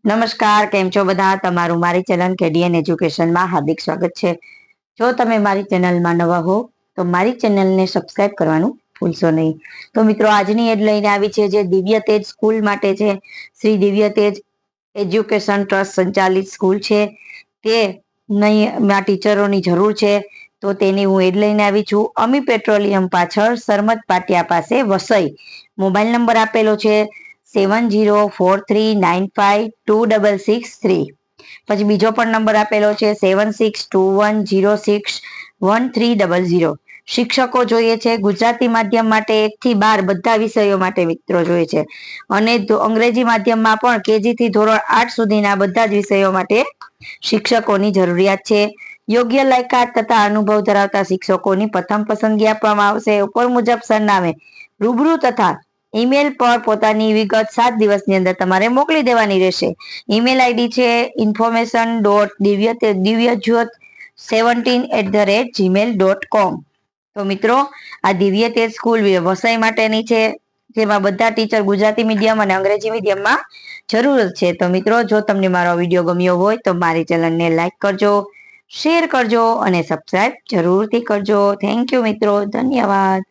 નમસ્કાર, કેમ છો બધા? તમારું મારી ચેનલ કેડીએન એજ્યુકેશનમાં હાર્દિક સ્વાગત છે. જો તમે મારી ચેનલમાં નવા હો તો મારી ચેનલને સબસ્ક્રાઇબ કરવાનું ભૂલશો નહીં. તો મિત્રો, આજની એડ લઈને આવી છે જે દિવ્ય તેજ સ્કૂલ માટે છે. શ્રી દિવ્ય તેજ એજ્યુકેશન ટ્રસ્ટ સંચાલિત સ્કૂલ છે. તે નહીં ટીચરોની જરૂર છે, તો તેની હું એડ લઈને આવી છું. અમી પેટ્રોલિયમ પાછળ સરમત પાટિયા પાસે વસઈ. મોબાઈલ નંબર આપેલો છે 7043952663. પછી બીજો પણ નંબર આપેલો છે 7621061300. શિક્ષકો જોઈએ છે ગુજરાતી માધ્યમ માટે 1 થી 12 બધા વિષયો માટે મિત્રો જોઈએ છે, અને અંગ્રેજી માધ્યમમાં પણ કેજી થી ધોરણ 8 સુધીના બધા જ વિષયો માટે શિક્ષકોની જરૂરિયાત છે. યોગ્ય લાયકાત તથા અનુભવ ધરાવતા શિક્ષકોની પ્રથમ પસંદગી આપવામાં આવશે. ઉપર મુજબ સરનામે રૂબરૂ તથા ઈમેલ પર પોતાની વિગત 7 દિવસની અંદર તમારે મોકલી દેવાની રહેશે. ઈમેલ આઈડી છે information.divyajyoth17@gmail.com. તો મિત્રો, આ દિવ્ય તેજ સ્કૂલ વસઈ માટેની છે, જેમાં બધા ટીચર ગુજરાતી મીડિયમ અને અંગ્રેજી મીડિયમમાં જરૂર છે. તો મિત્રો, જો તમને મારો વિડીયો ગમ્યો હોય તો મારી ચેનલને લાઈક કરજો, શેર કરજો અને સબસ્ક્રાઇબ જરૂરથી કરજો. થેન્ક યુ મિત્રો, ધન્યવાદ.